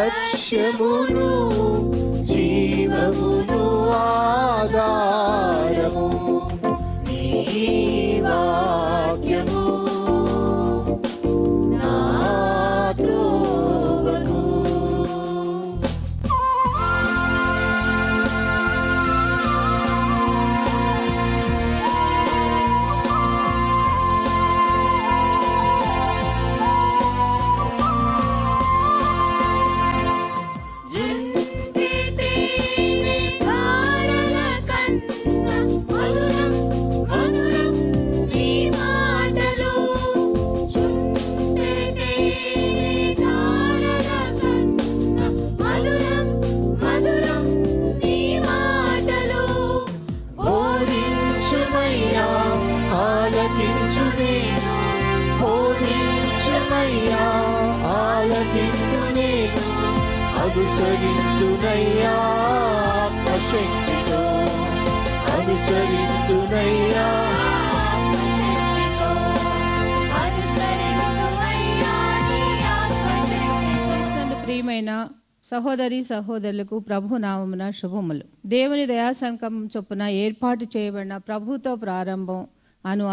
లక్ష్యమును జీవమును ఆధారము నీ వాక్యము నా త్రోవకు. అనుసరింతునయ్యా ఆత్మశక్తితో, అనుసరింతునయ్యా. ప్రియమైన సహోదరి సహోదరులకు ప్రభు నామమున శుభములు. దేవుని దయాసంకల్పం చొప్పున ఏర్పాటు చేయబడిన ప్రభుతో ప్రారంభం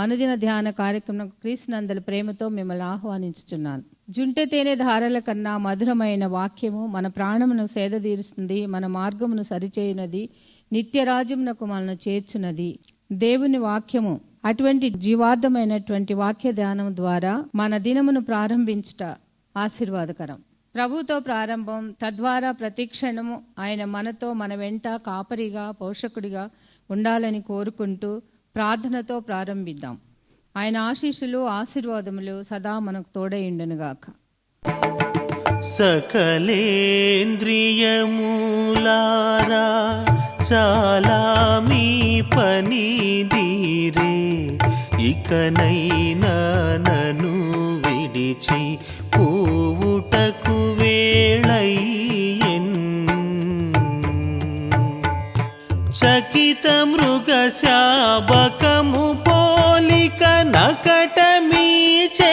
అనుదిన ధ్యాన కార్యక్రమం క్రీస్తునందల ప్రేమతో మిమ్మల్ని ఆహ్వానించుచున్నాను. జుంటె తేనె ధారల కన్నా మధురమైన వాక్యము మన ప్రాణమును సేదతీరుస్తుంది, మన మార్గమును సరిచేయునది, నిత్యరాజ్యమునకు మనను చేర్చున్నది దేవుని వాక్యము. అటువంటి జీవార్థమైనటువంటి వాక్య ధ్యానం ద్వారా మన దినమును ప్రారంభించుట ఆశీర్వాదకరం. ప్రభుతో ప్రారంభం, తద్వారా ప్రతిక్షణము ఆయన మనతో, మన వెంట కాపరిగా, పోషకుడిగా ఉండాలని కోరుకుంటూ ప్రార్థనతో ప్రారంభిద్దాం. ఆయన ఆశీస్సులు ఆశీర్వాదములు సదా మనకు తోడైండునుగాక. సకలేంద్రియములారా చాలా మీ పనిదీరే, ఇకనైనా నన్ను విడిచి పోవుటకు వేళయ్యెన్. చకిత మృగ శాబకము పోలిక నకట మీచే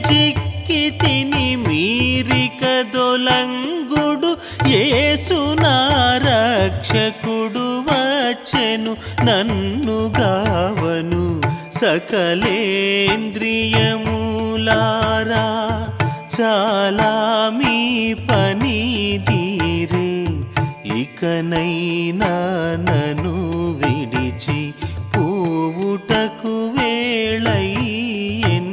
జిక్కి తిని మీరిక దొలంగుడు యేసు నా రక్షకుడు వచ్చెను నన్ను గావను. సకలేంద్రియములారా చాలా మీ పనిదీరే, ఇకనైనా నన్ను విడిచి పోవుటకు వేళయ్యెన్.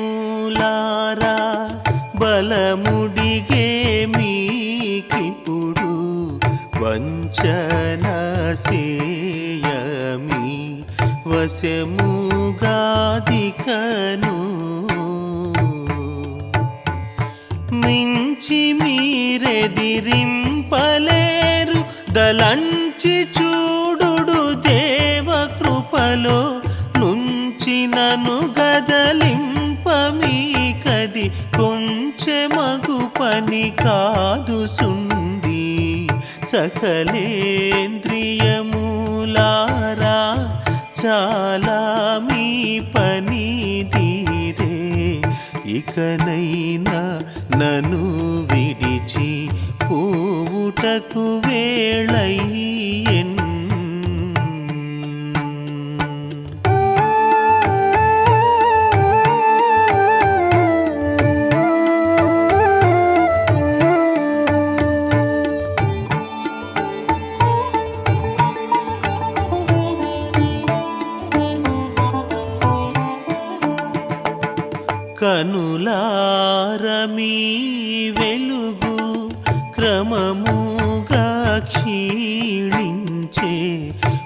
పంచేంద్రియములారా బలముడిగే మీకిప్పుడు వంచన సేయమి వశముగాదికను. మించి మీరెదిరింపలేరు దలంచి చూడుడు దేవ కృపలో నన్ను గదలింపమీకది కొంచెమగు పని కాదు సుంది. సకలేంద్రియములారా చాలా మీ పనిదీరే, ఇకనైనా నన్ను విడిచి పోవుటకు వేళయ్యెన్. కనులారమీ వెలుగు క్రమముగా క్షీణించే,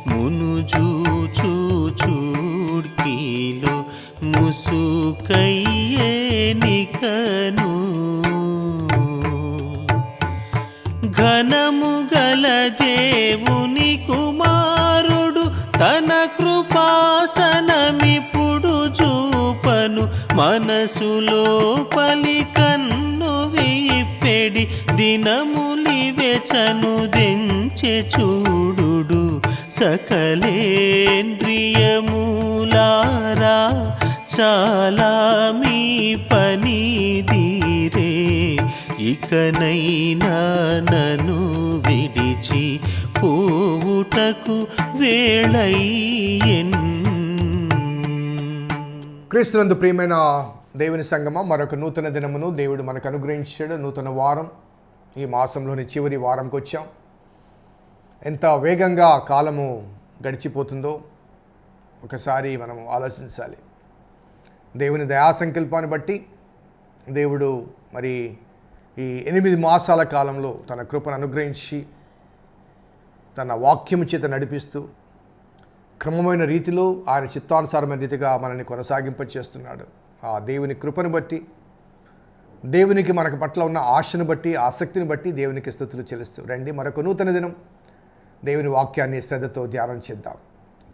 మునుజూచు చూడ్కీలో ముసుకయ్యేనికను. ఘనము గల దేవుని కుమారుడు తన కృపా ముఖమిప్పుడు చూపను మనసులో పలి కన్ను విప్పెడి దినములివెచను దెంచె చూడు సకలేంద్రియములారా చాలా మీ పని దీరే ఇకనైనా నన్ను విడిచి పోవుటకు వేళయ్యెన్. క్రీస్తునందు ప్రియమైన దేవుని సంగమం, మరొక నూతన దినమును దేవుడు మనకు అనుగ్రహించాడు. నూతన వారం, ఈ మాసంలోని చివరి వారంకి వచ్చాం. ఎంత వేగంగా కాలము గడిచిపోతుందో ఒకసారి మనం ఆలోచించాలి. దేవుని దయా సంకల్పాన్ని బట్టి దేవుడు మరి ఈ 8 మాసాల కాలంలో తన కృపను అనుగ్రహించి తన వాక్యము చేత నడిపిస్తూ క్రమమైన రీతిలో ఆయన చిత్తానుసారమైన రీతిగా మనల్ని కొనసాగింపచేస్తున్నాడు. ఆ దేవుని కృపను బట్టి, దేవునికి మనకు పట్ల ఉన్న ఆశను బట్టి, ఆసక్తిని బట్టి దేవునికి స్తుతులు చెల్లిస్తూ రండి. మరొక నూతన దినం దేవుని వాక్యాన్ని శ్రద్ధతో ధ్యానం చేద్దాం.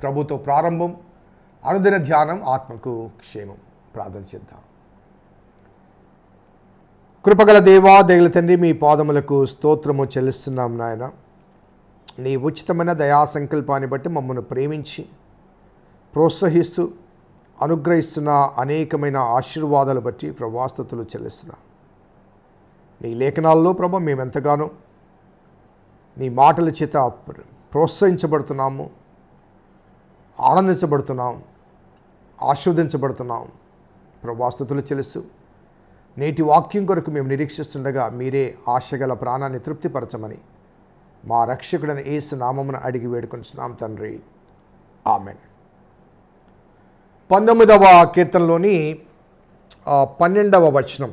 ప్రభుతో ప్రారంభం, అనుదిన ధ్యానం, ఆత్మకు క్షేమం. ప్రార్థన చేద్దాం. కృపగల దేవా, దయగల తండ్రి, మీ పాదములకు స్తోత్రము చెల్లిస్తున్నాం నాయన. నీ ఉచితమైన దయా సంకల్పాన్ని బట్టి మమ్మల్ని ప్రేమించి ప్రోత్సహిస్తూ అనుగ్రహిస్తున్న అనేకమైన ఆశీర్వాదాలు బట్టి ప్రభాస్తుతులు చెల్లిస్తున్నాం. నీ లేఖనాల్లో ప్రభ మేమెంతగానో నీ మాటల చేత ప్రోత్సహించబడుతున్నాము, ఆనందించబడుతున్నాం, ఆశీర్వదించబడుతున్నాం. ప్రభాస్తుతులు చెల్లిస్తూ నేటి వాక్యం కొరకు మేము నిరీక్షిస్తుండగా మీరే ఆశగల ప్రాణాన్ని తృప్తిపరచమని మా రక్షకుడైన యేసు నామమున అడిగి వేడుకొంచున్నాం తండ్రి, ఆమెన్. 19వ కీర్తనలోని 12వ వచనం,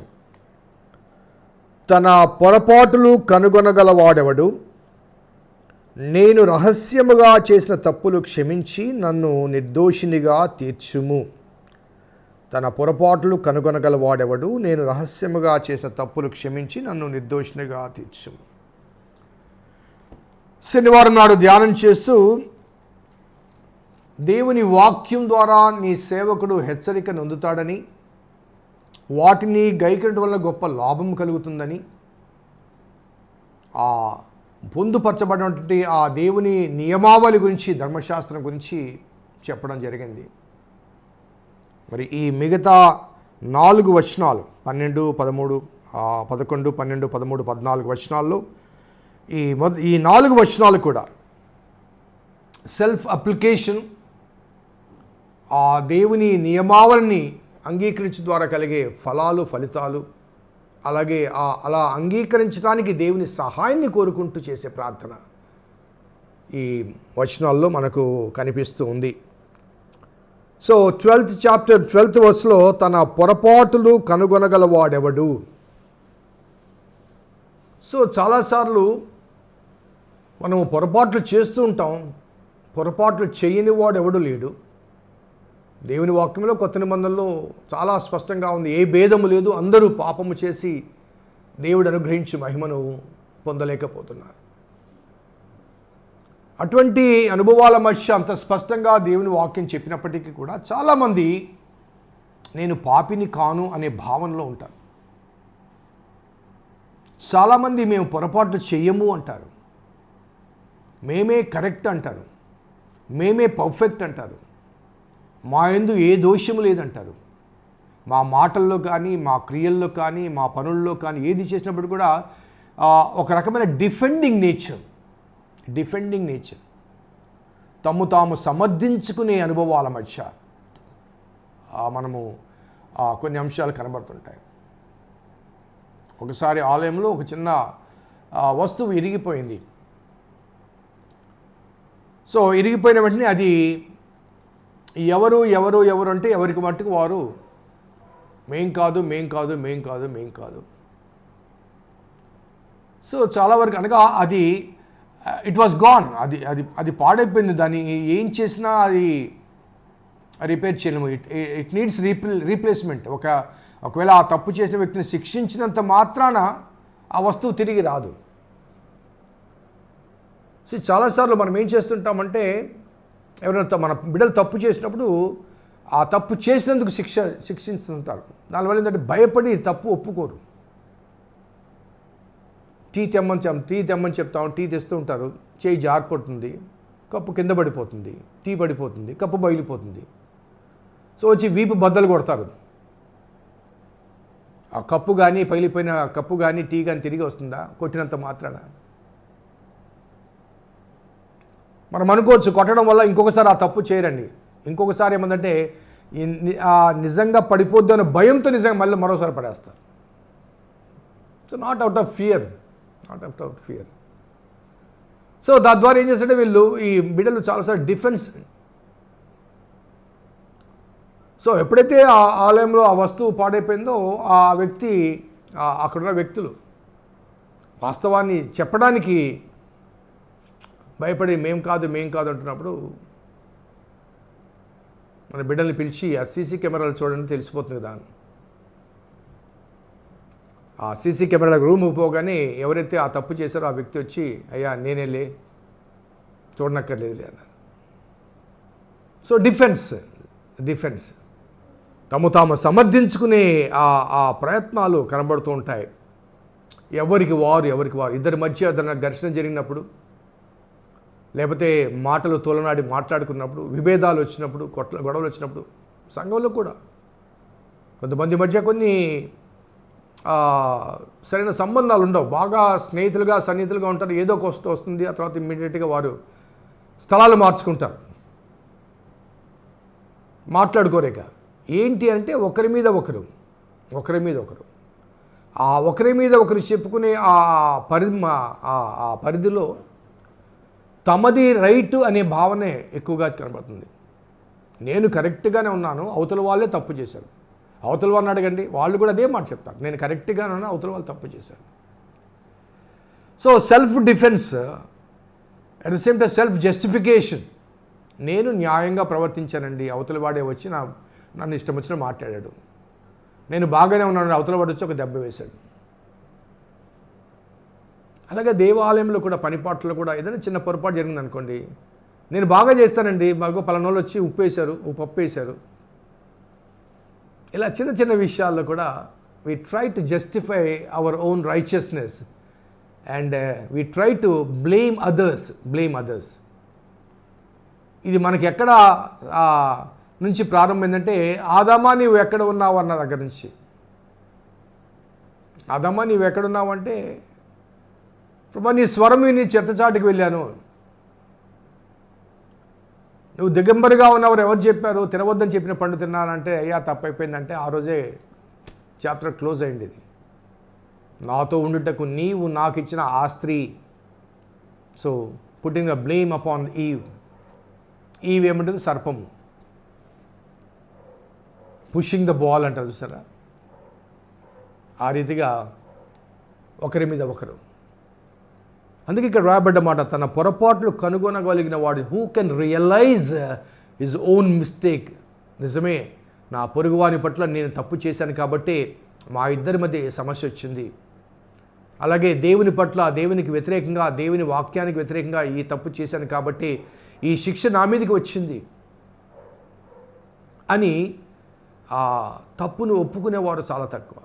తన పొరపాటులు కనుగొనగలవాడెవడు, నేను రహస్యముగా చేసిన తప్పులు క్షమించి నన్ను నిర్దోషినిగా తీర్చుము. తన పొరపాట్లు కనుగొనగలవాడెవడు, నేను రహస్యముగా చేసిన తప్పులు క్షమించి నన్ను నిర్దోషినిగా తీర్చుము. శనివారం నాడు ధ్యానం చేస్తూ దేవుని వాక్యం ద్వారా నీ సేవకుడు హెచ్చరిక నొందుతాడని, వాటిని గైకొనడం వల్ల గొప్ప లాభం కలుగుతుందని, ఆ పొందుపరచబడినటువంటి ఆ దేవుని నియమావళి గురించి, ధర్మశాస్త్రం గురించి చెప్పడం జరిగింది. మరి ఈ మిగతా 4 వచనాలు 12, 13, 11, 12, 13, 14 వచనాల్లో ఈ 4 వచనాలు కూడా సెల్ఫ్ అప్లికేషన్, ఆ దేవుని నియమావళిని అంగీకరించడం ద్వారా కలిగే ఫలాలు, ఫలితాలు, అలాగే అలా అంగీకరించడానికి దేవుని సహాయాన్ని కోరుకుంటూ చేసే ప్రార్థన ఈ వచనాల్లో మనకు కనిపిస్తూ ఉంది. సో 12th chapter 12th verseలో తన పొరపాటులు కనుగొనగలవాడెవడు. సో చాలాసార్లు మనము పొరపాట్లు చేస్తూ ఉంటాం. పొరపాట్లు చేయని వాడు ఎవడు లేడు. దేవుని వాక్యంలో కొత్త నిబంధనలో చాలా స్పష్టంగా ఉంది, ఏ భేదము లేదు, అందరూ పాపము చేసి దేవుడు అనుగ్రహించి మహిమను పొందలేకపోతున్నారు. అటువంటి అనుభవాల మధ్య అంత స్పష్టంగా దేవుని వాక్యం చెప్పినప్పటికీ కూడా చాలామంది నేను పాపిని కాను అనే భావనలో ఉంటారు. చాలామంది మేము పొరపాట్లు చెయ్యము అంటారు, మేమే కరెక్ట్ అంటారు, మేమే పర్ఫెక్ట్ అంటారు, మా యందు ఏ దోషము లేదంటారు. మా మాటల్లో కానీ, మా క్రియల్లో కానీ, మా పనుల్లో కానీ ఏది చేసినప్పుడు కూడా ఒక రకమైన డిఫెండింగ్ నేచర్, తమ్ము తాము సమర్థించుకునే అనుభవాల మధ్య మనము కొన్ని అంశాలు కనబడుతుంటాయి. ఒకసారి ఆలయంలో ఒక చిన్న వస్తువు ఇరిగిపోయింది. సో ఇరిగిపోయిన వెంటనే అది ఎవరు అంటే ఎవరికి మట్టుకు వారు మేం కాదు. సో చాలా వరకు అనగా అది ఇట్ వాస్ గాన్, అది పాడైపోయింది. దాన్ని ఏం చేసినా అది రిపేర్ చేయలేము. It needs replacement. ఒకవేళ ఆ తప్పు చేసిన వ్యక్తిని శిక్షించినంత మాత్రాన ఆ వస్తువు తిరిగి రాదు. సో చాలాసార్లు మనం ఏం చేస్తుంటామంటే, ఎవరైనా మన బిడ్డలు తప్పు చేసినప్పుడు ఆ తప్పు చేసినందుకు శిక్షిస్తుంటారు. దానివల్ల ఏంటంటే భయపడి తప్పు ఒప్పుకోరు. టీ తెమ్మని చెప్తాం, టీ తెస్తూ ఉంటారు, చేయి జారిపోతుంది, కప్పు కింద పడిపోతుంది, టీ పడిపోతుంది, కప్పు బయలిపోతుంది. సో వచ్చి వీపు బద్దలు కొడతారు. ఆ కప్పు కానీ పగిలిపోయిన కప్పు కానీ టీ కానీ తిరిగి వస్తుందా కొట్టినంత మాత్రాన? మనం అనుకోవచ్చు కొట్టడం వల్ల ఇంకొకసారి ఆ తప్పు చేయరండి. ఇంకొకసారి ఏమందంటే నిజంగా పడిపోద్దు అనే భయంతో నిజంగా మళ్ళీ మరోసారి పడేస్తారు. So not out of fear. So దాని ద్వారా ఏం చేస్తుంటే వీళ్ళు ఈ బిడ్డలు చాలాసార్లు డిఫెన్స్. సో ఎప్పుడైతే ఆ ఆలయంలో ఆ వస్తువు పాడైపోయిందో ఆ వ్యక్తి, అక్కడున్న వ్యక్తులు వాస్తవాన్ని చెప్పడానికి భయపడి మేం కాదు అంటున్నప్పుడు మన బిడ్డల్ని పిలిచి ఆ సీసీ కెమెరాలు చూడండి తెలిసిపోతుంది కదా. ఆ సీసీ కెమెరాల రూమ్ పోగానే ఎవరైతే ఆ తప్పు చేశారో ఆ వ్యక్తి వచ్చి అయ్యా నేనేలే చూడనక్కర్లేదులే అన్నారు. సో డిఫెన్స్ తాము సమర్థించుకునే ఆ ప్రయత్నాలు కనబడుతూ ఉంటాయి. ఎవరికి వారు ఇద్దరి మధ్య ఏదైనా ఘర్షణ జరిగినప్పుడు, లేకపోతే మాటలు తోలనాడి మాట్లాడుకున్నప్పుడు, విభేదాలు వచ్చినప్పుడు, గొడవలు వచ్చినప్పుడు, సంఘంలో కూడా కొంతమంది మధ్య కొన్ని సరైన సంబంధాలు ఉండవు, బాగా సన్నిహితులుగా ఉంటారు, ఏదో ఒక వస్తుంది, ఆ తర్వాత ఇమ్మీడియట్గా వారు స్థలాలు మార్చుకుంటారు, మాట్లాడుకోరేక. ఏంటి అంటే ఒకరి మీద ఒకరు చెప్పుకునే ఆ పరిధిలో తమది రైటు అనే భావనే ఎక్కువగా కనబడుతుంది. నేను కరెక్ట్గానే ఉన్నాను, అవతల వాళ్ళే తప్పు చేశారు. అవతల వాళ్ళని అడగండి, వాళ్ళు కూడా అదే మాట చెప్తారు, నేను కరెక్ట్గానే ఉన్నాను, అవతల వాళ్ళు తప్పు చేశారు. So self defence, at the same time self justification. నేను న్యాయంగా ప్రవర్తించానండి, అవతల వాడే వచ్చి నన్ను ఇష్టం వచ్చిన మాట్లాడాడు, నేను బాగానే ఉన్నాను, అవతల వాడు వచ్చి ఒక దెబ్బ వేశాడు. అలాగే దేవాలయంలో కూడా పనిపాట్లో కూడా ఏదైనా చిన్న పొరపాటు జరిగింది అనుకోండి, నేను బాగా చేస్తానండి, మాకు పలానోళ్ళు వచ్చి పప్పు వేశారు. ఇలా చిన్న విషయాల్లో కూడా we try to justify our own righteousness and we try to blame others. ఇది మనకి ఎక్కడ నుంచి ప్రారంభమైందంటే, ఆదామా నీవు ఎక్కడ ఉన్నావు అన్న దగ్గర నుంచి. ఆదామా నీవు ఎక్కడున్నావు అంటే, ప్రభా నీ స్వరం నీ చెత్తచాటుకు వెళ్ళాను, నువ్వు దిగంబరిగా ఉన్నవారు ఎవరు చెప్పారు, తినవద్దని చెప్పిన పండు తిన్నానంటే అయ్యా తప్పైపోయిందంటే ఆ రోజే చాప్టర్ క్లోజ్ అయింది. నాతో ఉండుటకు నీవు నాకు ఇచ్చిన ఆ స్త్రీ. So putting the blame upon Eve ఏమంటుంది, సర్పము. పుషింగ్ ద బాల్ అంటారు చూసారా, ఆ రీతిగా ఒకరి మీద ఒకరు. అందుకే ఇక్కడ రాయబడ్డ మాట, తన పొరపాట్లు కనుగొనగలిగిన వాడు, who can realise his own mistake. నిజమే, నా పొరుగువాని పట్ల నేను తప్పు చేశాను కాబట్టి మా ఇద్దరి మధ్య సమస్య వచ్చింది. అలాగే దేవుని పట్ల, దేవునికి వ్యతిరేకంగా, దేవుని వాక్యానికి వ్యతిరేకంగా ఈ తప్పు చేశాను కాబట్టి ఈ శిక్ష నా మీదకి వచ్చింది అని ఆ తప్పును ఒప్పుకునేవారు చాలా తక్కువ.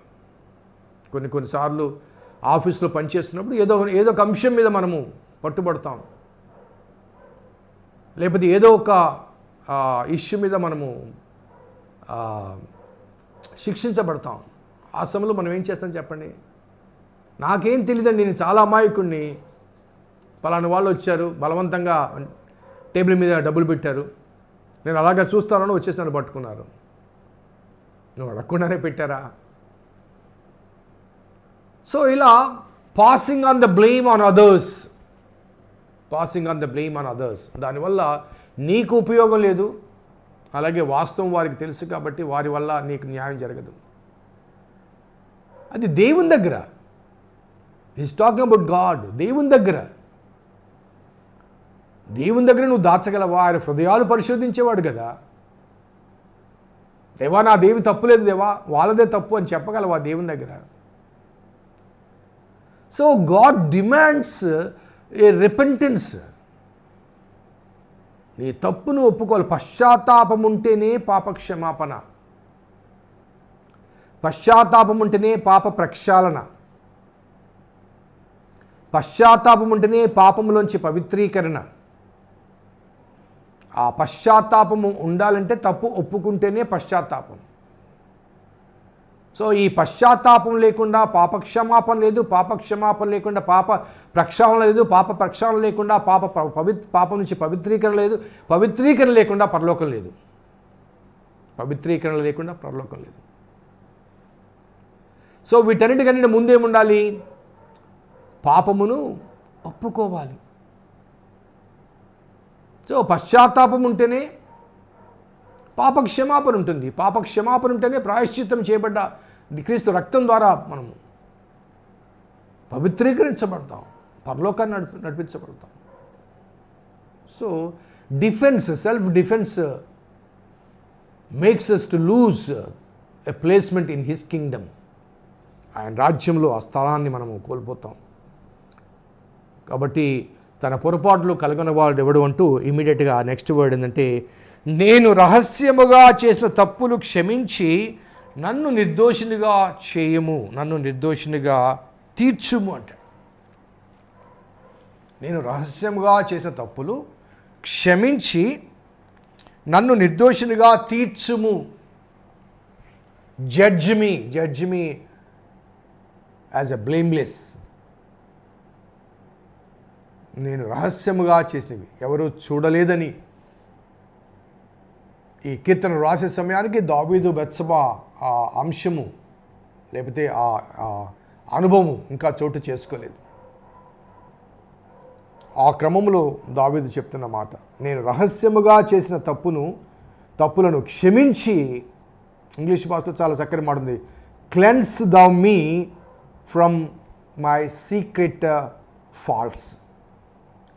కొన్నిసార్లు ఆఫీస్లో పనిచేస్తున్నప్పుడు ఏదో ఒక అంశం మీద మనము పట్టుబడతాం, లేకపోతే ఏదో ఒక ఇష్యూ మీద మనము శిక్షించబడతాం. ఆ సమయంలో మనం ఏం చేస్తాం చెప్పండి, నాకేం తెలియదండి, నేను చాలా అమాయకుడిని, పలానా వాళ్ళు వచ్చారు, బలవంతంగా టేబుల్ మీద డబ్బులు పెట్టారు, నేను అలాగా చూస్తానని వచ్చేసి నన్ను పట్టుకున్నారు. నువ్వు అడగకుండానే పెట్టారా? సో ఇలా passing on the blame on others, దానివల్ల నీకు ఉపయోగం లేదు, అలాగే వాస్తవం వారికి తెలుసు కాబట్టి వారి వల్ల నీకు న్యాయం జరగదు. అది దేవుని దగ్గర, ఈస్ టాకింగ్ అబౌట్ గాడ్. దేవుని దగ్గర నువ్వు దాచగలవా? ఆయన హృదయాలు పరిశోధించేవాడు కదా. దేవా నా దేవి తప్పు లేదు దేవా, వాళ్ళదే తప్పు అని చెప్పగలవా దేవుని దగ్గర? సో గాడ్ డిమాండ్స్ ఏ రిపెంటెన్స్. నీ తప్పును ఒప్పుకోవాలి. పశ్చాత్తాపం ఉంటేనే పాప క్షమాపణ, పశ్చాత్తాపం ఉంటేనే పాప ప్రక్షాళన, పశ్చాత్తాపం ఉంటేనే పాపములోంచి పవిత్రీకరణ. ఆ పశ్చాత్తాపము ఉండాలంటే తప్పు ఒప్పుకుంటేనే పశ్చాత్తాపం. సో ఈ పశ్చాత్తాపం లేకుండా పాప క్షమాపణ లేదు, పాప క్షమాపణ లేకుండా పాప ప్రక్షాళన లేదు, పాప ప్రక్షాళన లేకుండా పాపం నుంచి పవిత్రీకరణ లేదు, పవిత్రీకరణ లేకుండా పరలోకం లేదు, పవిత్రీకరణ లేకుండా పరలోకం లేదు. సో వీటన్నిటికన్నిటి ముందేముండాలి? పాపమును ఒప్పుకోవాలి. సో పశ్చాత్తాపం ఉంటేనే పాప క్షమాపణ ఉంటుంది, పాప క్షమాపణ ఉంటేనే ప్రాయశ్చిత్తం చేయబడ్డ క్రీస్తు రక్తం ద్వారా మనము పవిత్రీకరించబడతాం, పరలోకాన్ని నడిపించబడతాం. So defence, self defence makes us to lose a placement in his kingdom. ఆయన రాజ్యంలో ఆ స్థలాన్ని మనము కోల్పోతాం. కాబట్టి తన పొరపాట్లు కలగనవాడు ఎవడు అంటూ ఇమీడియట్గా నెక్స్ట్ వర్డ్ ఏంటంటే, నేను రహస్యముగా చేసిన తప్పులు క్షమించి నన్ను నిర్దోషినిగా చేయము, నన్ను నిర్దోషినిగా తీర్చుము అంటాడు. నేను రహస్యముగా చేసిన తప్పులు క్షమించి నన్ను నిర్దోషినిగా తీర్చుము. Judge me as a blameless. నేను రహస్యముగా చేసినవి ఎవరు చూడలేదని. ఈ కీర్తన రాసే సమయానికి దావీదు బెత్షెబా ఆ అంశము లేకపోతే ఆ అనుభవం ఇంకా చోటు చేసుకోలేదు. ఆ క్రమంలో దావీదు చెప్తున్న మాట, నేను రహస్యముగా చేసిన తప్పులను క్షమించి, ఇంగ్లీష్ భాషలో చాలా చక్కని మాట ఉంది, cleanse thou me from my secret faults.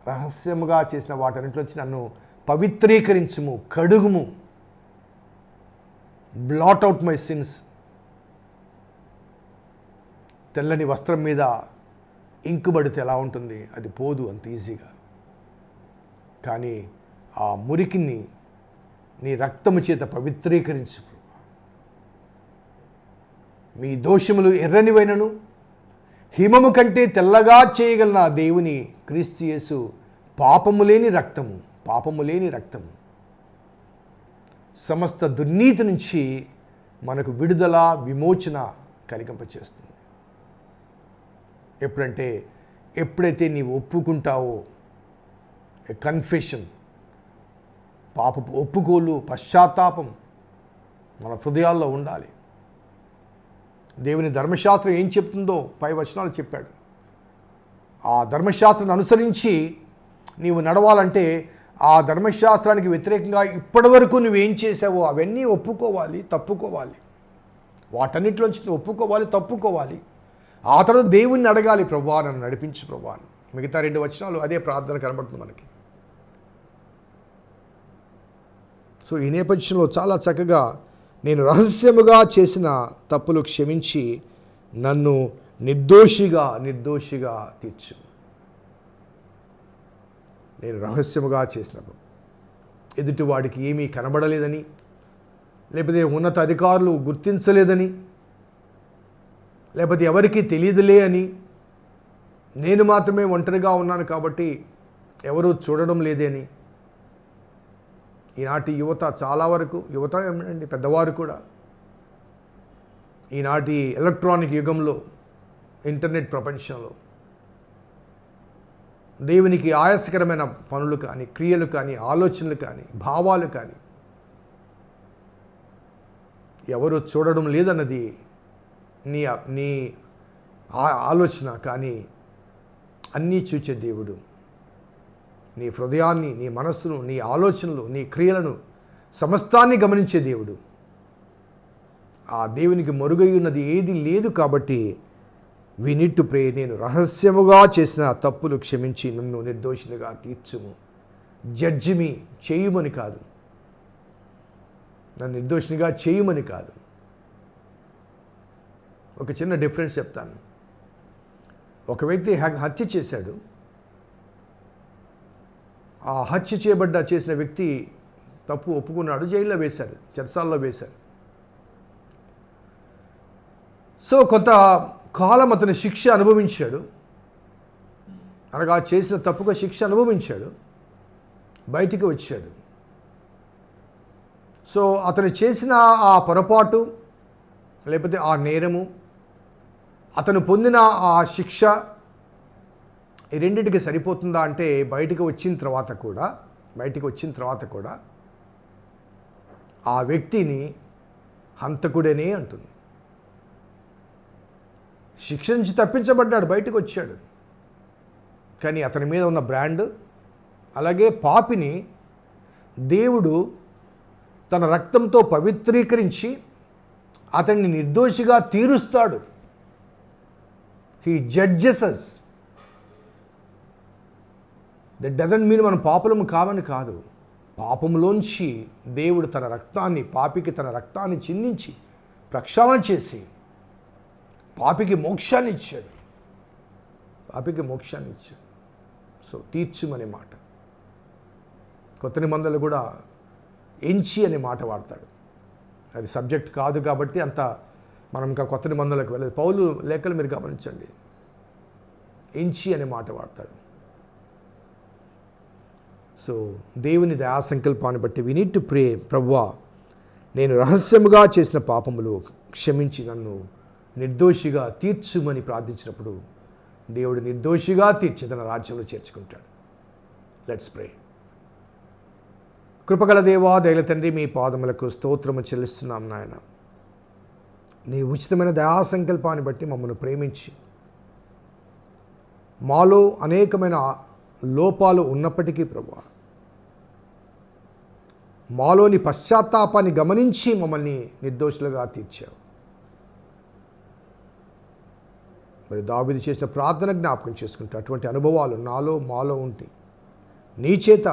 రహస్యముగా చేసిన వాటన్నింటిలోంచి నన్ను పవిత్రీకరించుము, కడుగుము. Blot out my sins. తెల్లని వస్త్రం మీద ఇంకు పడితే ఎలా ఉంటుంది? అది పోదు అంత ఈజీగా. కానీ ఆ మురికిని నీ రక్తము చేత పవిత్రీకరించు. మీ దోషములు ఎర్రనివైనను హిమము కంటే తెల్లగా చేయగలన దేవుని క్రీస్తు యేసు పాపము లేని రక్తము సమస్త దుర్నీతి నుంచి మనకు విడుదల, విమోచన కలిగింపచేస్తుంది. ఎప్పుడైతే నీవు ఒప్పుకుంటావో, కన్ఫెషన్, పాపపు ఒప్పుకోలు, పశ్చాత్తాపం మన హృదయాల్లో ఉండాలి. దేవుని ధర్మశాస్త్రం ఏం చెప్తుందో పై వచనాలు చెప్పాడు. ఆ ధర్మశాస్త్రాన్ని అనుసరించి నీవు నడవాలంటే ఆ ధర్మశాస్త్రానికి వ్యతిరేకంగా ఇప్పటి వరకు నువ్వేం చేసావో అవన్నీ ఒప్పుకోవాలి, తప్పుకోవాలి. వాటన్నిటిలోంచి నువ్వు ఒప్పుకోవాలి, తప్పుకోవాలి. ఆ తర్వాత దేవుణ్ణి అడగాలి, ప్రభువా నన్ను నడిపించు ప్రభువా. మిగతా 2 వచనాలు అదే ప్రార్థన కనబడుతుంది మనకి. సో ఈ నేపథ్యంలో చాలా చక్కగా, నేను రహస్యముగా చేసిన తప్పులు క్షమించి నన్ను నిర్దోషిగా తీర్చు. నేను రహస్యముగా చేసినప్పుడు ఎదుటివాడికి ఏమీ కనబడలేదని, లేకపోతే ఉన్నత అధికారులు గుర్తించలేదని, లేకపోతే ఎవరికీ తెలియదులే అని, నేను మాత్రమే ఒంటరిగా ఉన్నాను కాబట్టి ఎవరూ చూడడం లేదే అని. ఈనాటి యువత, చాలా వరకు యువత ఏమిటండి, పెద్దవారు కూడా ఈనాటి ఎలక్ట్రానిక్ యుగంలో, ఇంటర్నెట్ ప్రపంచంలో దేవునికి ఆయాసకరమైన పనులు కానీ, క్రియలు కానీ, ఆలోచనలు కానీ, భావాలు కానీ ఎవరు చూడడం లేదన్నది నీ ఆలోచన. కానీ అన్నీ చూచే దేవుడు నీ హృదయాన్ని, నీ మనస్సును, నీ ఆలోచనలు, నీ క్రియలను సమస్తాన్ని గమనించే దేవుడు. ఆ దేవునికి మరుగై ఉన్నది ఏది లేదు. కాబట్టి we need to pray, నేను రహస్యముగా చేసిన తప్పులు క్షమించి నన్ను నిర్దోషినిగా తీర్చుము. జడ్జి మీ, చేయుమని కాదు, నన్ను నిర్దోషినిగా చేయుమని కాదు. ఒక చిన్న డిఫరెన్స్ చెప్తాను. ఒక వ్యక్తి హత్య చేశాడు, ఆ హత్య చేసిన వ్యక్తి తప్పు ఒప్పుకున్నాడు, జైల్లో వేశారు, చెరసాల్లో వేశారు. సో కొంత కాలం అతను శిక్ష అనుభవించాడు, అనగా చేసిన తప్పుగా శిక్ష అనుభవించాడు, బయటికి వచ్చాడు. సో అతను చేసిన ఆ పొరపాటు లేకపోతే ఆ నేరము, అతను పొందిన ఆ శిక్ష ఈ రెండింటికి సరిపోతుందా అంటే బయటికి వచ్చిన తర్వాత కూడా ఆ వ్యక్తిని హంతకుడనే అంటుంది. శిక్ష నుంచి తప్పించబడ్డాడు, బయటకు వచ్చాడు, కానీ అతని మీద ఉన్న బ్రాండ్, అలాగే పాపిని దేవుడు తన రక్తంతో పవిత్రీకరించి అతన్ని నిర్దోషిగా తీరుస్తాడు. He judges us. That doesn't mean మనం పాపులము కావని కాదు. పాపంలోంచి దేవుడు పాపికి తన రక్తాన్ని చిందించి ప్రక్షాళన చేసి పాపికి మోక్షాన్ని ఇచ్చాడు. సో తీర్చుమనే మాట. కొత్త నిబంధనలు కూడా ఎంచి అనే మాట వాడతాడు. అది సబ్జెక్ట్ కాదు కాబట్టి అంత మనం ఇంకా కొత్త నిబంధనలకు వెళ్ళదు. పౌలు లేఖలు మీరు గమనించండి, ఎంచి అనే మాట వాడతాడు. సో దేవుని దయా సంకల్పాన్ని బట్టి వి నీడ్ టు ప్రే, ప్రభువా నేను రహస్యముగా చేసిన పాపములు క్షమించి నన్ను నిర్దోషిగా తీర్చుమని ప్రార్థించినప్పుడు దేవుడు నిర్దోషిగా తీర్చి తన రాజ్యంలో చేర్చుకుంటాడు. Let's pray. కృపగల దేవా, దయల తండ్రి, మీ పాదములకు స్తోత్రము చెల్లిస్తున్నాం నాయన. నీ ఉచితమైన దయా సంకల్పాన్ని బట్టి మమ్మల్ని ప్రేమించి మాలో అనేకమైన లోపాలు ఉన్నప్పటికీ ప్రభువా మాలోని పశ్చాత్తాపాన్ని గమనించి మమ్మల్ని నిర్దోషులుగా తీర్చావు. మరి దావీదు చేసిన ప్రార్థన జ్ఞాపకం చేసుకుంటూ అటువంటి అనుభవాలు మాలో ఉంటే నీ చేత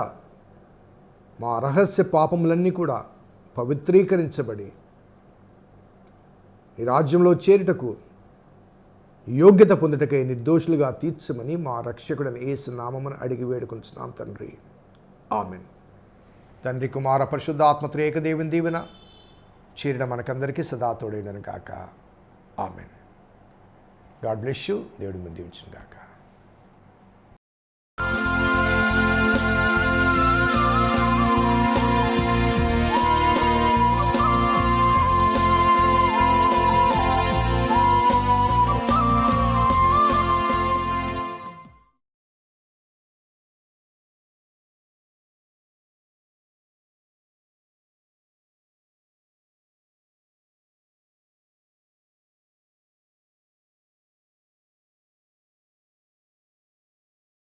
మా రహస్య పాపములన్నీ కూడా పవిత్రీకరించబడి ఈ రాజ్యంలో చేరుటకు యోగ్యత పొందుటకై నిర్దోషులుగా తీర్చమని మా రక్షకుడైన యేసు నామమున అడిగి వేడుకొంచున్నాం తండ్రి. ఆమేన్. తండ్రి, కుమార, పరిశుద్ధాత్మ త్రియేక దేవుని దీవెన చేరడం మనకందరికీ సదా తోడైనను గాక. ఆమేన్. God bless you. దేవుడి మీద దీవించును గాక.